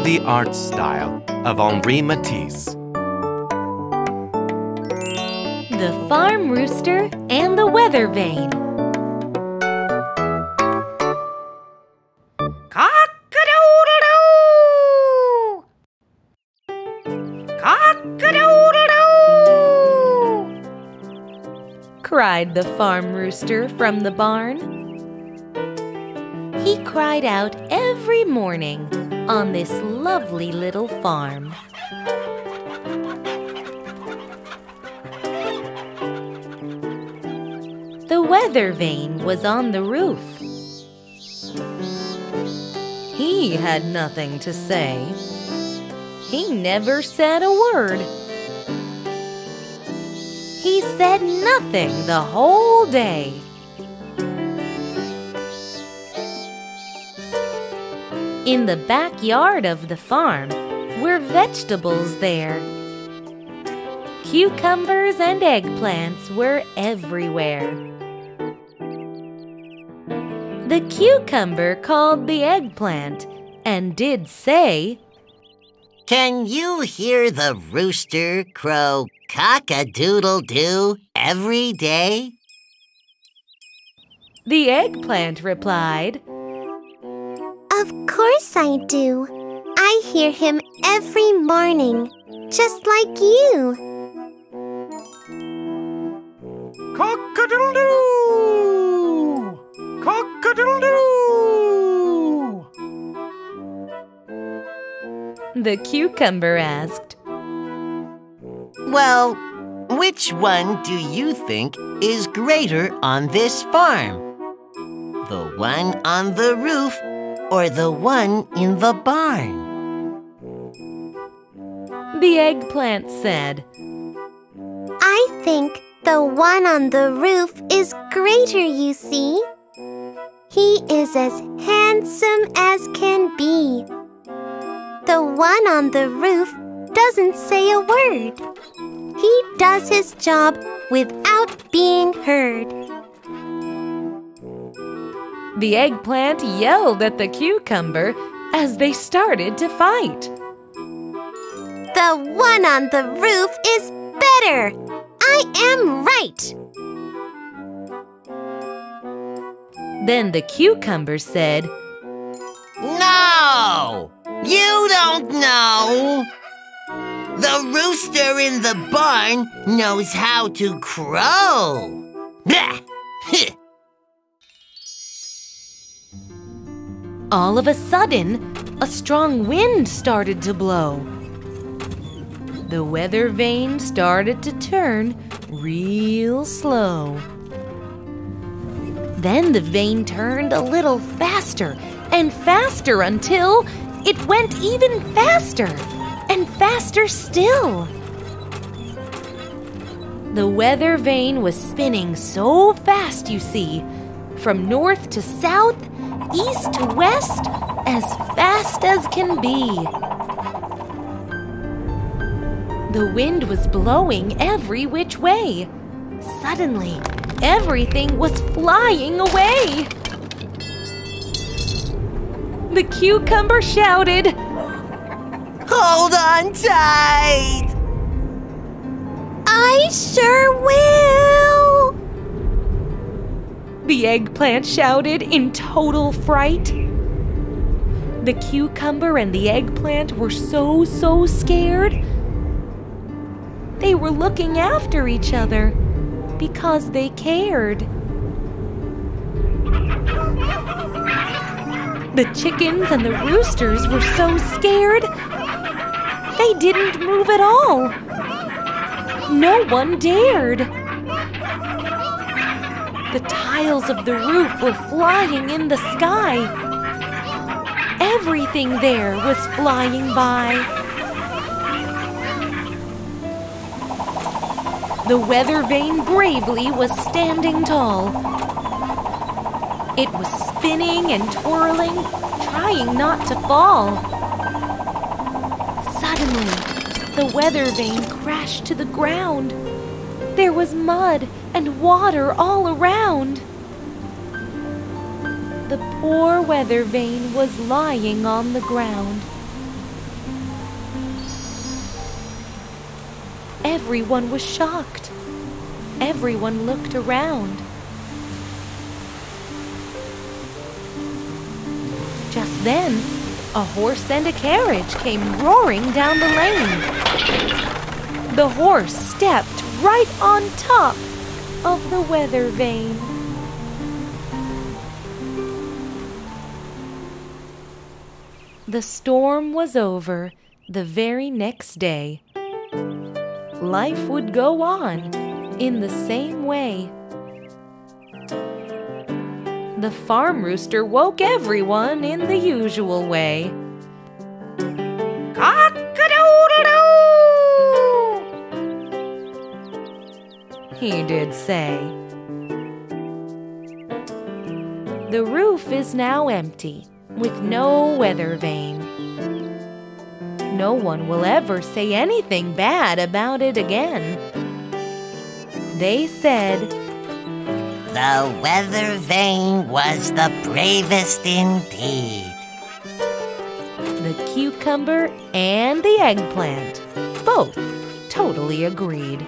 the art style of Henri Matisse. The Farm Rooster and the Weather Vane. Cock-a-doodle-doo! Cock-a-doodle-doo! Cried the Farm Rooster from the barn. He cried out every morning on this lovely little farm. The Weather Vane was on the roof. He had nothing to say. He never said a word. He said nothing the whole day. In the backyard of the farm were vegetables there. Cucumbers and eggplants were everywhere. The cucumber called the eggplant and did say, "Can you hear the rooster crow cock-a-doodle-doo every day?" The eggplant replied, Of course I do. I hear him every morning, just like you. Cock-a-doodle-doo! Cock-a-doodle-doo! The cucumber asked. Well, which one do you think is greater on this farm? The one on the roof or the one in the barn? The eggplant said, I think the one on the roof is greater, you see. He is as handsome as can be. The one on the roof doesn't say a word. He does his job without being heard. The eggplant yelled at the cucumber as they started to fight. The one on the roof is better. I am right. Then the cucumber said, No! You don't know! The rooster in the barn knows how to crow. Blah! All of a sudden, a strong wind started to blow. The weather vane started to turn real slow. Then the vane turned a little faster and faster until it went even faster and faster still. The weather vane was spinning so fast, you see, from north to south, east to west, as fast as can be. The wind was blowing every which way. Suddenly, everything was flying away. The cucumber shouted, Hold on tight! I sure will. The eggplant shouted in total fright. The cucumber and the eggplant were so scared. They were looking after each other because they cared. The chickens and the roosters were so scared, they didn't move at all. No one dared. The tiles of the roof were flying in the sky. Everything there was flying by. The weather vane bravely was standing tall. It was spinning and twirling, trying not to fall. Suddenly, the weather vane crashed to the ground. There was mud and water all around. The poor weather vane was lying on the ground. Everyone was shocked. Everyone looked around. Just then, a horse and a carriage came roaring down the lane. The horse stepped right on top of the weather vane. The storm was over the very next day. Life would go on in the same way. The farm rooster woke everyone in the usual way. Cock-a-doodle-doo! He did say. The roof is now empty, with no weather vane. No one will ever say anything bad about it again. They said, The weather vane was the bravest indeed. the cucumber and the eggplant both totally agreed.